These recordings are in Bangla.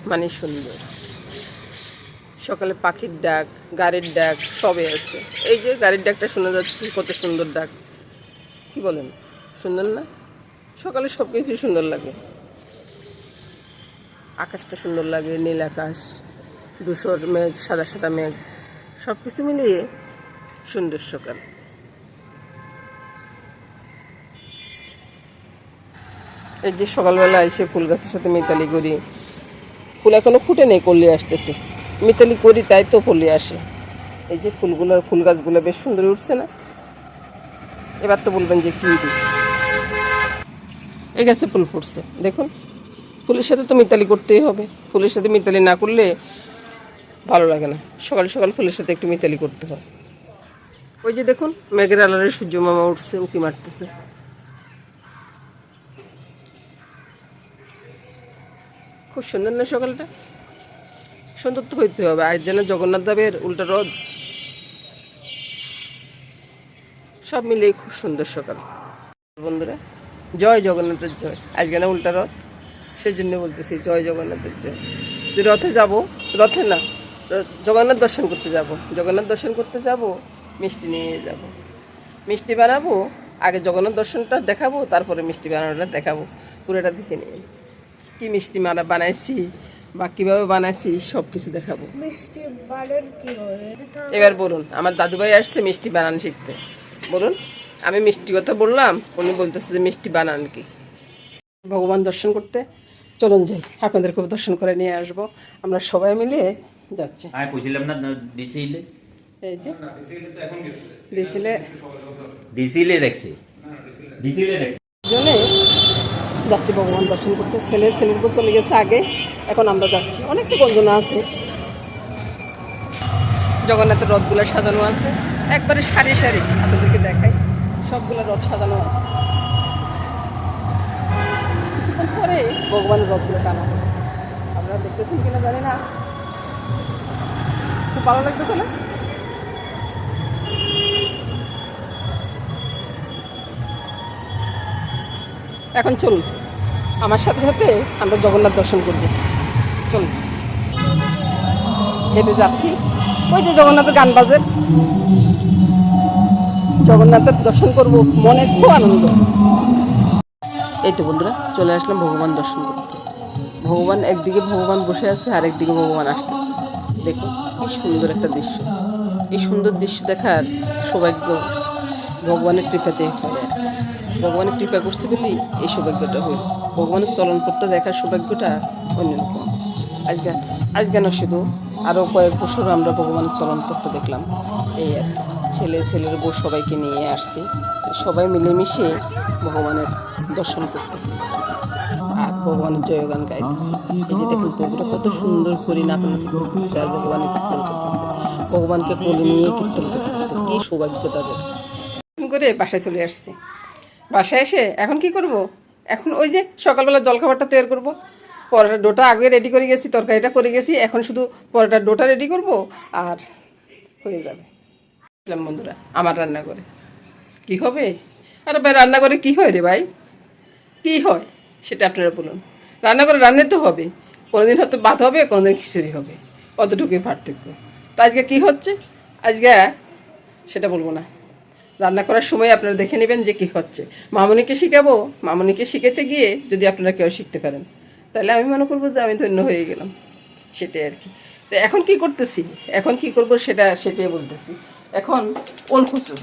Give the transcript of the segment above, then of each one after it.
মানে সুন্দর। সকালে পাখির ডাক, গাড়ির ডাক সবই আছে। এই যে গাড়ির ডাকটা শোনা যাচ্ছে, কত সুন্দর ডাক, কি বলেন, সুন্দর না? সকালে সব কিছু সুন্দর লাগে, আকাশটা সুন্দর লাগে, নীল আকাশ, ধূসর মেঘ, সাদা সাদা মেঘ, সব কিছু মিলিয়ে সুন্দর সকাল। এই যে সকালবেলা এসে ফুল গাছের সাথে মিতালি করি, ফুল এখনো ফুটে নেই, কলি আসতেছে, মিতালি করি তাই তো কলি আসে। এই যে ফুলগুলো, ফুল গাছগুলো বেশ সুন্দর উঠছে না? এবার তো বলবেন যে কি দিই, এই গাছে ফুল ফুটছে দেখুন। ফুলের সাথে তো মিতালি করতেই হবে, ফুলের সাথে মিতালি না করলে ভালো লাগে না। সকাল সকাল ফুলের সাথে একটু মিতালি করতে হয়। ওই যে দেখুন মেঘের আলারে সূর্য মামা উঠছে, উঁকি মারতেছে। খুব সুন্দর না সকালটা? সুন্দর তো হইতে হবে, আজ যেন জগন্নাথ দেবের উল্টা রথ, সব মিলিয়ে খুব সুন্দর সকাল। বন্ধুরা, জয় জগন্নাথের জয়। আজকে না উল্টা রথ, সেই জন্য বলতেছি জয় জগন্নাথের জয়। যদি রথে যাব, রথে না, জগন্নাথ দর্শন করতে যাব, জগন্নাথ দর্শন করতে যাব, মিষ্টি নিয়ে যাব, মিষ্টি বানাবো। আগে জগন্নাথ দর্শনটা দেখাবো, তারপরে মিষ্টি বানানোটা দেখাবো, পুরোটা দেখে নিয়ে কি মিষ্টি বানাইছি বা কীভাবে বানাইছি সব কিছু দেখাবো। এবার বলুন, আমার দাদুভাই আসছে মিষ্টি বানানো শিখতে, বলুন। আমি মিষ্টি কথা বললাম, উনি বলতেছে যে মিষ্টি বানান কি। ভগবান দর্শন করতে চলুন যাই, আপনাদেরকে দর্শন করে নিয়ে আসবো। আমরা সবাই মিলে যাচ্ছি। এই যে ডিসিলে জন্যে যাচ্ছি ভগবান দর্শন করতে। ছেলের উপর চলে গেছে আগে, এখন আমরা যাচ্ছি। অনেকটা গঞ্জনা আছে, জগন্নাথের রথগুলো সাজানো আছে একবারে সারি সারি, আপনাদেরকে দেখাই, সবগুলো রথ সাজানো আছে। কিছুক্ষণ পরে ভগবানের রথগুলো টানা হবে, আপনারা দেখতেছেন কিনা জানি না, খুব ভালো লাগতেছে না? এখন চলুন আমার সাথে সাথে আমরা জগন্নাথ দর্শন করব। চলুন, হেঁটে যাচ্ছি, ওই যে জগন্নাথের গান বাজে, জগন্নাথের দর্শন করব, মনে খুব আনন্দ। এই তো বন্ধুরা, চলে আসলাম ভগবান দর্শন করতে। ভগবান একদিকে ভগবান বসে আছে, আর একদিকে ভগবান আসতেছে। দেখুন কি সুন্দর একটা দৃশ্য। এই সুন্দর দৃশ্য দেখার সৌভাগ্য ভগবানের কৃপাতে হয় আর কি। ভগবানের কৃপা করছে বলেই এই সৌভাগ্যটা হইল। ভগবানের চলনপথটা দেখার সৌভাগ্যটা অন্যরকম। আজকে না শুধু, আরও কয়েক বছর আমরা ভগবানের চলনপথটা দেখলাম। এই আর কি, ছেলের বউ সবাইকে নিয়ে আসছি, সবাই মিলেমিশে ভগবানের দর্শন করতেছি আর ভগবানের জয়গান গাইতেছে। এই যে দেখুন বউটা কত সুন্দর করে নাচানাচি করতেছে আর ভগবানের কীর্তন করতেছে, ভগবানকে কোলে নিয়ে কীর্তন করতেছে। কি সৌভাগ্য তাদের। করে বাসায় চলে আসছি। বাসায় এসে এখন কি করব? এখন ওই যে সকালবেলা জলখাবারটা তৈরি করব। পরোটার ডোটা আগে রেডি করে গেছি, তরকারিটা করে গেছি, এখন শুধু পরোটার ডোটা রেডি করব আর হয়ে যাবে। বন্ধুরা, আমার রান্না করে কি হবে? আরে ভাই, রান্না করে কি হয় রে ভাই, কি হয় সেটা আপনারা বলুন। রান্না করে রান্না তো হবে, কোনোদিন হয়তো ভাত হবে, কোনোদিন খিচুড়ি হবে, কতটুকুই পার্থক্য। তো আজকে কি হচ্ছে, আজকে সেটা বলবো না। রান্না করার সময় আপনারা দেখে নেবেন যে কী হচ্ছে। মামনিকে শিখাবো, মামনিকে শিখাতে গিয়ে যদি আপনারা কেউ শিখতে পারেন, তাহলে আমি মনে করবো যে আমি ধন্য হয়ে গেলাম, সেটাই আর কি। তো এখন কি করতেছি, এখন কি করব সেটাই বলতেছি। এখন ওলকুচু,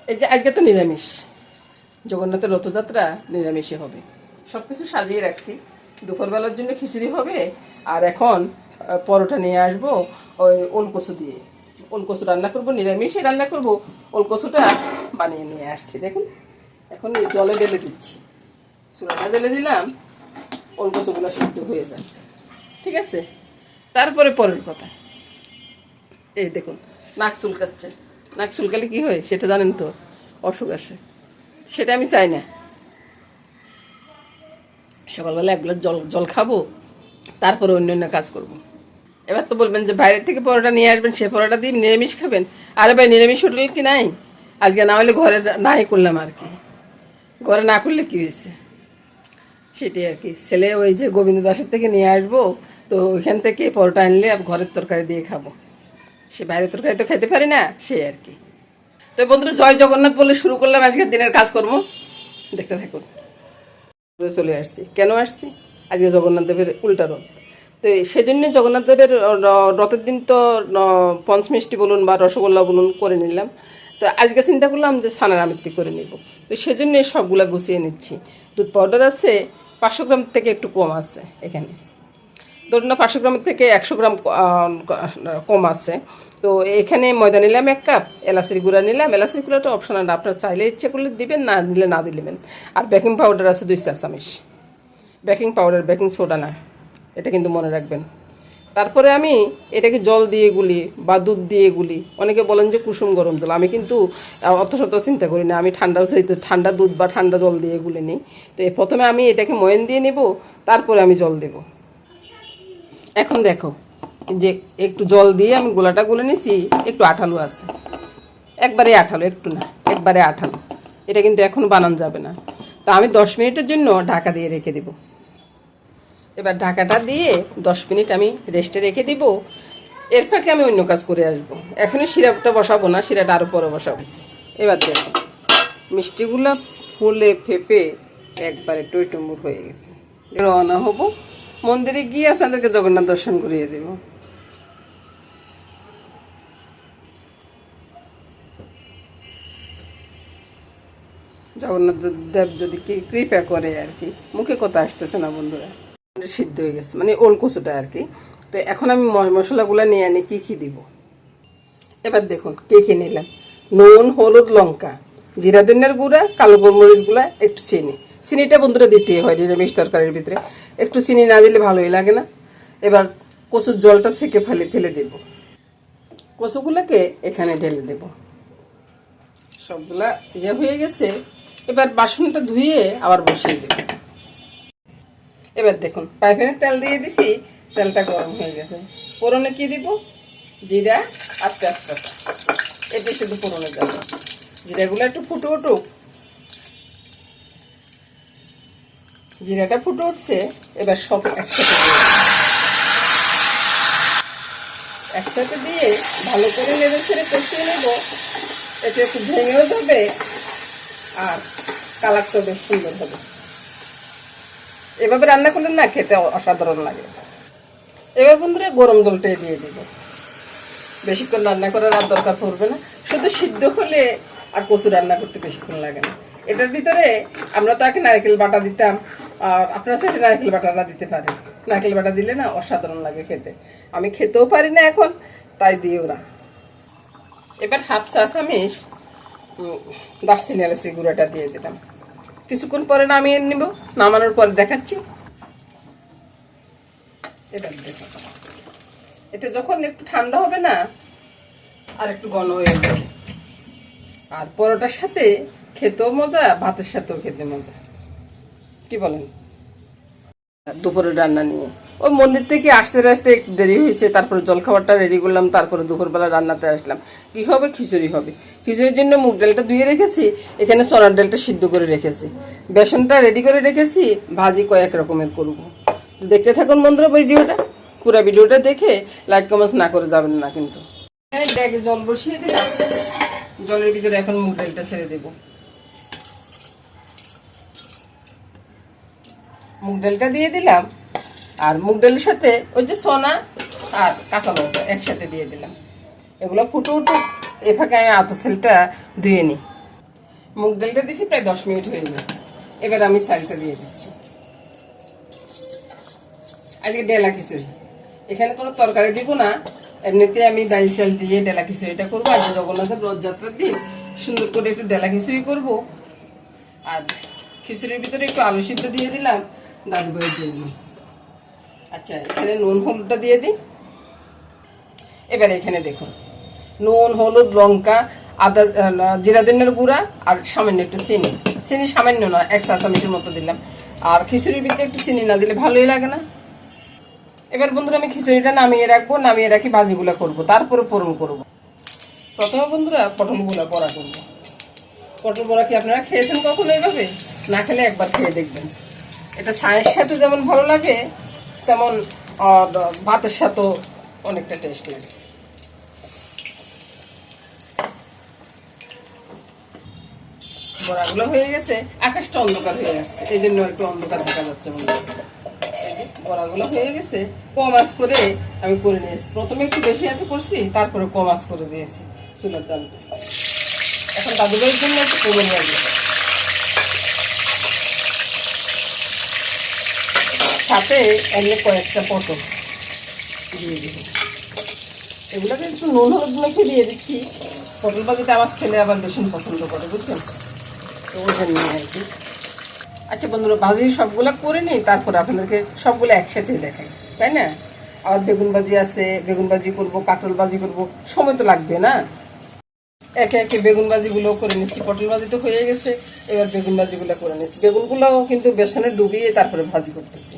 এই যে আজকে তো নিরামিষ, জগন্নাথের রথযাত্রা, নিরামিষে হবে। সব কিছু সাজিয়ে রাখছি, দুপুরবেলার জন্য খিচুড়ি হবে, আর এখন পরোটা নিয়ে আসবো ওই ওলকচু দিয়ে। ওলকচু রান্না করবো, নিরামিষে রান্না করবো। ওলকচুটা বানিয়ে নিয়ে আসছি, দেখুন। এখন জলে ঢেলে দিচ্ছি, চুলাটা ঢেলে দিলাম, ওলকচুগুলো সিদ্ধ হয়ে যাবে, ঠিক আছে। তারপরে পরের কথা, এই দেখুন নাক চুলকাচ্ছে। নাক চুলকালে কী হয় সেটা জানেন তো? অসুখ আসে, সেটা আমি চাই না। সকালবেলা এক গ্লাস জল খাবো, তারপরে অন্য কাজ করব। এবার তো বলবেন যে বাইরে থেকে পরোটা নিয়ে আসবেন, সে পরোটা দিয়ে নিরামিষ খাবেন। আরে ভাই, নিরামিষ হোটেল কি নাই? আজকে না হলে ঘরে নাই করলাম আর কি, ঘরে না করলে কী হয়েছে? সেটাই আর কি। ছেলে ওই যে গোবিন্দ দাসের থেকে নিয়ে আসবো, তো ওইখান থেকে পরোটা আনলে ঘরের তরকারি দিয়ে খাবো। সে বাইরের তরকারি তো খেতে পারি না, সেই আর কি। তো বন্ধুরা, জয় জগন্নাথ বলে শুরু করলাম আজকের দিনের কাজকর্ম, দেখতে থাকুন। চলে আসছি, কেন আসছি? আজকে জগন্নাথ দেবের উল্টা রথ, তো সেজন্য জগন্নাথ দেবের রথের দিন তো পঞ্চমিষ্টি বলুন বা রসগোল্লা বলুন করে নিলাম। তো আজকে চিন্তা করলাম যে ছানার আমিত্তি করে নিব, তো সেজন্য সবগুলা গুছিয়ে নিচ্ছি। দুধ পাউডার আছে 500 গ্রাম থেকে একটু কম আছে এখানে, ধরুন না 500 গ্রামের থেকে 100 গ্রাম কম আছে। তো এখানে ময়দা নিলাম 1 কাপ, এলাচির গুঁড়া নিলাম। এলাচির গুঁড়াটা অপশনাল, আপনার চাইলে ইচ্ছে করলে দিবেন, না দিলে না দিলেন। আর বেকিং পাউডার আছে 2 চা চামচ। বেকিং পাউডার, বেকিং সোডা না, এটা কিন্তু মনে রাখবেন। তারপরে আমি এটাকে জল দিয়ে গুলি বা দুধ দিয়ে গুলি। অনেকে বলেন যে কুসুম গরম জল, আমি কিন্তু অত শত চিন্তা করি না। আমি ঠান্ডা দুধ বা ঠান্ডা জল দিয়ে গুলে নিই। তো প্রথমে আমি এটাকে ময়ান দিয়ে নেব, তারপরে আমি জল দেব। এখন দেখো যে একটু জল দিয়ে আমি গোলাটা গুলে নিছি, একটু আঠালো আছে, একবারে আঠালো, একটু না একবারে আঠালো। এটা কিন্তু এখন বানানো যাবে না। তো আমি 10 মিনিটের জন্য ঢাকা দিয়ে রেখে দেব। এবার ঢাকাটা দিয়ে 10 মিনিট আমি রেস্টে রেখে দিব। এর ফাঁকে আমি অন্য কাজ করে আসবো। এখনই সিরাপটা বসাবো না, সিরাপটা আরও পরে বসাবো। এবার দেখো মিষ্টিগুলো ফুলে ফেপে একবারে টইটুম্বুর হয়ে গেছে। রওনা হব, মন্দিরে গিয়ে আপনাদেরকে জগন্নাথ দর্শন করিয়ে দেব। জগন্নাথ দেব যদি কৃপা করে আর কি। মুখে কথা আসতেছে না বন্ধুরা, সিদ্ধ হয়ে গেছে, মানে ওল কচুটা আর কি। তো এখন আমি মশলাগুলো নিয়ে আনি, কী কী দিব। এবার দেখুন কে কী নিলাম: নুন, হলুদ, লঙ্কা, জিরা ধনিয়ার গুঁড়া, কালো গোলমরিচ গুঁড়া, একটু চিনি। চিনিটা বন্ধুরা দিতেই হয় নিরামিষ তরকারির ভিতরে, একটু চিনি না দিলে ভালোই লাগে না। এবার কচুর জলটা ছেঁকে ফেলে দেব। কচুগুলোকে এখানে ঢেলে দেব। সবগুলা হয়ে গেছে। এবার বাসনটা ধুয়ে আবার বসিয়ে দেব। এবার দেখুন পাইপ্যানে তেল দিয়ে দিছি, তেলটা গরম হয়ে গেছে। ফোড়নে কি দিব? জিরা আর তেজপাতা, এটা শুধু ফোড়নে যাবে। জিরাগুলো একটু ফুটে উঠুক। জিরাটা ফুটে উঠছে, এবার সব একসাথে দিয়ে ভালো করে নেড়ে ছেড়ে কষিয়ে নেব। এটা একটু ভেঙেও যাবে আর কালারটাও বেশ সুন্দর হবে। এভাবে রান্না করলে না খেতে অসাধারণ লাগে। এবার বন্ধুরা গরম জলটাই দিয়ে দিব। বেশিক্ষণ রান্না করার আর দরকার পড়বে না, শুধু সিদ্ধ হলে আর কচু রান্না করতে বেশিক্ষণ লাগে না। এটার ভিতরে আমরা তো আগে নারকেল বাটা দিতাম, আর আপনারা সাথে নারকেল বাটাটা দিতে পারেন। নারকেল বাটা দিলে না অসাধারণ লাগে খেতে। আমি খেতেও পারি না এখন, তাই দিও না। এবার হাফ চা চামচ দারচিনি এলাচি গুঁড়াটা দিয়ে দিলাম। কিছুক্ষণ পরে নামিয়ে নিব, নামানোর পরে দেখাচ্ছি। এবার দেখো এটা যখন একটু ঠান্ডা হবে না, আর একটু ঘন হয়ে যাবে। আর পরোটার সাথে খেতেও মজা, ভাতের সাথেও খেতে মজা। কি বলেন? দুপুরে রান্না নিয়ে ওই মন্দির থেকে আসতে আসতে একটু দেরি হয়েছে, তারপরে জলখাবারটা রেডি করলাম, তারপরে দুপুরবেলা রান্নাতে আসলাম। কি হবে? খিচুড়ি হবে। খিচুড়ির জন্য মুগ ডালটা ধুয়ে রেখেছি, এখানে চনার ডালটা সিদ্ধ করে রেখেছি, বেসনটা রেডি করে রেখেছি, ভাজি কয়েক রকমের করব। দেখতে থাকুন বন্ধুরা ভিডিওটা, পুরো ভিডিওটা দেখে লাইক কমেন্টস না করে যাবেন না কিন্তু। ব্যাগে জল বসিয়ে দিলাম, জলের ভিতরে এখন মুগ ডালটা ছেড়ে দেব। মুগ ডালটা দিয়ে দিলাম, আর মুগ ডালের সাথে ওই যে সোনা আর কাঁচা লঙ্কা একসাথে দিয়ে দিলাম। এগুলো ফুটে উঠুক, এ ফাঁকে আমি আতর সেলটা ধুয়ে নিই। মুগ ডালটা দিয়েছি, প্রায় 10 মিনিট হয়ে গেছে। এবার আমি চালটা দিয়ে দিচ্ছি। আজকে ডেলা খিচুড়ি, এখানে কোনো তরকারি দিব না, এমনিতে আমি ডাল চাল দিয়ে ডেলা খিচুড়িটা করবো। আজকে জগন্নাথের রথযাত্রার দিন সুন্দর করে একটু ডেলা খিচুড়ি করবো। আর খিচুড়ির ভিতরে একটু আলু সিদ্ধ দিয়ে দিলাম দাদু ভাইয়ের জন্য। আচ্ছা, এখানে নুন হলুদটা দিয়ে দিই। এবার এখানে দেখুন নুন, হলুদ, লঙ্কা, আদা, জিরা ধনিয়ার গুঁড়া আর সামান্য একটু চিনি। চিনি সামান্য না, 1 চা চামচের মতো দিলাম। আর খিচুড়ির ভিতরে একটু চিনি না দিলে ভালোই লাগে না। এবার বন্ধুরা আমি খিচুড়িটা নামিয়ে রাখবো, নামিয়ে রাখি ভাজিগুলা করব, তারপরে ফোড়ন করব। প্রথমে বন্ধুরা পটলগুলা বড়া করবো। পটল বড়া কি আপনারা খেয়েছেন কখনো এইভাবে? না খেলে একবার খেয়ে দেখবেন, এটা চায়ের সাথে যেমন ভালো লাগে, তেমন ভাতের সাথেও অনেকটা টেস্ট লাগে। বড়াগুলো হয়ে গেছে, আকাশটা অন্ধকার হয়ে আসছে, এই জন্য একটু অন্ধকার দেখা যাচ্ছে। বড়াগুলো হয়ে গেছে, কম আঁচ করে আমি করে নিয়েছি। প্রথমে একটু বেশি আঁচে করছি, তারপরে কম আঁচ করে দিয়েছি চুলার চালটা। এখন দাদুভাইয়ের জন্য একটু কমে নিয়ে যাবে। সাথে এনে কয়েকটা পটল দিয়ে দিব। এগুলোকে একটু নুন হলুদ মেখে দিয়ে দিচ্ছি। পটল ভাজিটা আমার ছেলে আবার ভীষণ পছন্দ করে, বুঝছেন, তো ওই জন্য আর কি। আচ্ছা বন্ধুরা, ভাজি সবগুলো করে নিই, তারপর আপনাদেরকে সবগুলো একসাথে দেখাই, তাই না? আবার বেগুন ভাজি আছে, বেগুন ভাজি করবো, কাঁকরোল ভাজি করবো, সময় তো লাগবে না। একে একে বেগুন ভাজিগুলো করে নিচ্ছি। পটল ভাজি তো হয়ে গেছে, এবার বেগুন ভাজিগুলো করে নিচ্ছি। বেগুনগুলোও কিন্তু বেসনে ডুবিয়ে তারপরে ভাজি করতেছি।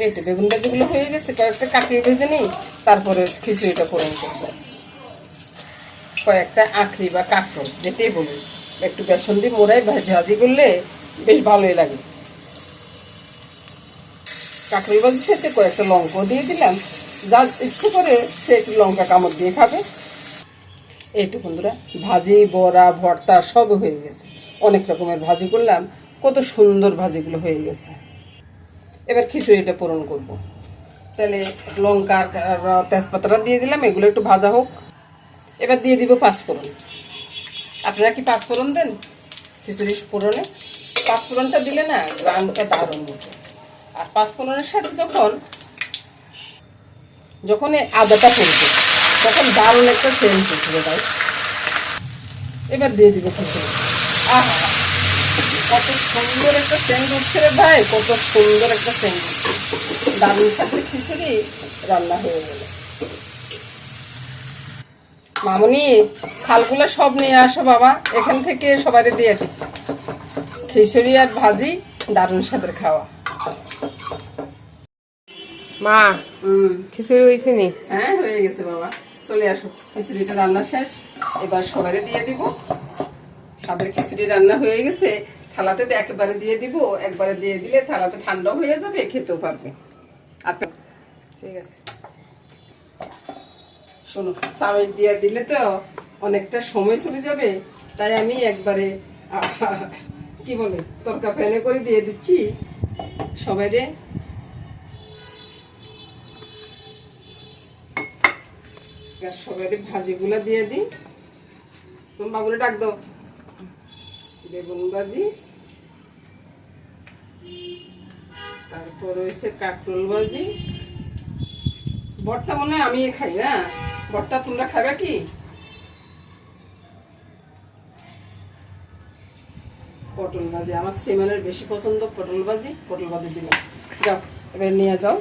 এই তো বেগুন ভাজিগুলো হয়ে গেছে, কয়েকটা কাঁকড়ি ভেজে নিই, তারপরে খিচুড়িটা পূরণ করবো। কয়েকটা আখরি বা কাঁকরোল যেটাই বলুন, একটু বেসন দিয়ে মোড়াই ভাজি করলে বেশ ভালোই লাগে। কাঁকরোল ভাজির সাথে কয়েকটা লঙ্কা দিয়ে দিলাম, যা ইচ্ছে করে সে একটু লঙ্কা কামড় দিয়ে খাবে। এই তো বন্ধুরা, ভাজি, বড়া, ভর্তা সব হয়ে গেছে। অনেক রকমের ভাজি করলাম, কত সুন্দর ভাজিগুলো হয়ে গেছে। এবার খিচুড়িটা পূরণ করব। তাহলে লঙ্কা আর তেজপাতাটা দিয়ে দিলাম, এগুলো একটু ভাজা হোক। এবার দিয়ে দিব পাঁচফোড়ন। আপনারা কি পাঁচফোড়ন দেন খিচুড়ি ফোড়নে? পাঁচফোড়নটা দিলে না গ্রামটা দারুণ উঠে। আর পাঁচফোড়নের সাথে যখন আদাটা পড়বে, তখন দারুণ একটা সেন্ট উঠবে ভাই। এবার দিয়ে দিব খিচুড়ি। আহা, কত সুন্দর একটা সেন্ট উঠছে রে ভাই, কত সুন্দর একটা সেন্ট উঠছে। দারুণ সাথে খিচুড়ি রান্না হয়ে গেল। মামুনি, থালগুলো সব নিয়ে আসো বাবা, এখান থেকে সবাই দিয়ে দিই। খিচুড়ি আর ভাজি দারুণ সাথে খাওয়া। মা, খিচুড়ি হয়েছে নি? হ্যাঁ, হয়ে গেছে বাবা, চলে আসো। খিচুড়িটা রান্না শেষ, এবার সবাই দিয়ে দিব। সাদের খিচুড়ি রান্না হয়ে গেছে, থালাতে একেবারে দিয়ে দিব। একবারে দিয়ে দিলে থালাতে ঠান্ডা হয়ে যাবে, খেতেও পারবে। ঠিক আছে। শোনো, চামচ দিয়ে দিলে তো অনেকটা সময় চলে যাবে, তাই আমি একবারে কি বলে তরকা প্যানে করে দিয়ে দিচ্ছি সবাইরে। সবাইরে ভাজিগুলা দিয়ে দিই। তুমি বাবুরে ডাক দাও। বেগুন ভাজি, তারপর হয়েছে কাঁকরোল ভাজি। ভর্তা মনে হয় আমি খাই না, ভর্তা তোমরা খাবে কি? পটল ভাজি, আমার শ্রীমানের বেশি পছন্দ পটল ভাজি। পটল ভাজি দিলাম, যাও এবার নিয়ে যাও।